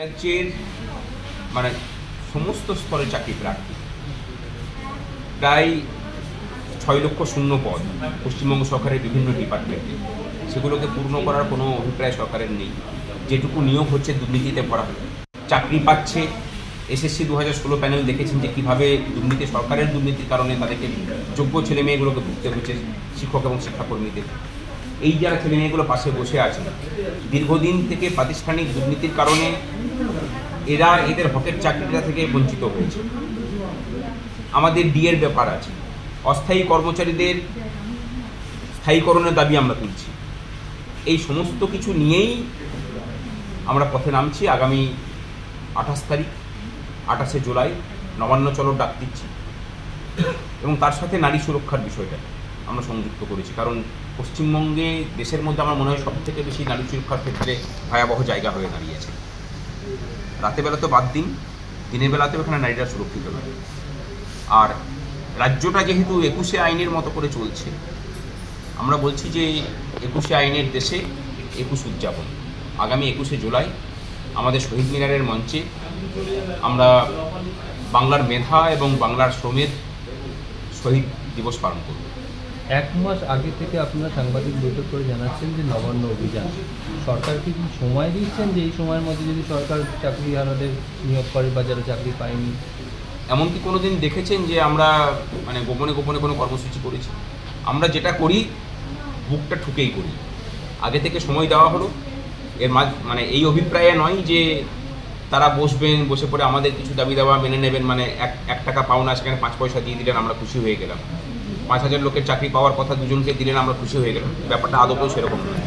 রাজ্যের মানে সমস্ত স্তরের চাকরি প্রার্থী প্রায় 6 লক্ষ শূন্য পদ পশ্চিমবঙ্গ সরকারের বিভিন্ন ডিপার্টমেন্টে, সেগুলোকে পূর্ণ করার কোনো অভিপ্রায় সরকারের নেই। যেটুকু নিয়োগ হচ্ছে দুর্নীতিতে ভরা, চাকরি পাচ্ছে। এসএসসি 2016 প্যানেল দেখেছেন যে কীভাবে দুর্নীতি, সরকারের দুর্নীতির কারণে তাদেরকে যোগ্য ছেলেমেয়েগুলোকে ভুগতে হচ্ছে, শিক্ষক এবং শিক্ষাকর্মীদের। এই যারা ছেলেমেয়েগুলো পাশে বসে আছে, দীর্ঘদিন থেকে প্রাতিষ্ঠানিক দুর্নীতির কারণে এদের হকের চাকরিটা থেকে বঞ্চিত হয়েছে। আমাদের ডিএর ব্যাপার আছে, অস্থায়ী কর্মচারীদের স্থায়ীকরণের দাবি আমরা তুলছি। এই সমস্ত কিছু নিয়েই আমরা পথে নামছি। আগামী 28 তারিখ 28শে জুলাই নবান্ন চলো ডাক দিচ্ছি, এবং তার সাথে নারী সুরক্ষার বিষয়টা আমরা সংযুক্ত করেছি। কারণ পশ্চিমবঙ্গে দেশের মধ্যে আমার মনে হয় সবথেকে বেশি নারী সুরক্ষার ক্ষেত্রে ভয়াবহ জায়গা হয়ে দাঁড়িয়েছে। রাতের বেলা তো বাদ দিন, দিনের বেলাতেও এখানে নারীরা সুরক্ষিত নয়। আর রাজ্যটা যেহেতু 21শে আইনের মতো করে চলছে, আমরা বলছি যে 21শে আইনের দেশে 21 উদযাপন। আগামী 21শে জুলাই আমাদের শহীদ মিনারের মঞ্চে আমরা বাংলার মেধা এবং বাংলার শ্রমের শহীদ দিবস পালন করব। 1 মাস আগে থেকে আপনারা সাংবাদিক বৈঠক করে জানাচ্ছেন যে নবান্ন অভিযান, সরকারকে কি সময় দিচ্ছেন যে এই সময়ের মধ্যে যদি সরকার চাকরিহারাদের নিয়োগ করে বা যারা চাকরি পায়নি? এমনকি কোনো দিন দেখেছেন যে আমরা গোপনে গোপনে কোনো কর্মসূচি করেছি? আমরা যেটা করি বুকটা ঠুকেই করি। আগে থেকে সময় দেওয়া হলো, এর এই অভিপ্রায়ে নয় যে তারা বসবেন, বসে পড়ে আমাদের কিছু দাবি দাওয়া মেনে নেবেন, এক টাকা পাওনা সেখানে 5 পয়সা দিয়ে দিলেন আমরা খুশি হয়ে গেলাম। 5000 লোকের চাকরি পাওয়ার কথা দুজনকে দিলেন আমরা খুশি হয়ে গেলাম। ব্যাপারটা আদৌ সেরকম নয়।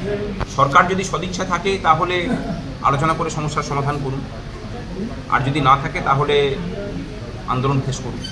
সরকার যদি সদিচ্ছা থাকে তাহলে আলোচনা করে সমস্যার সমাধান করুন, আর যদি না থাকে তাহলে আন্দোলন শেষ করুন।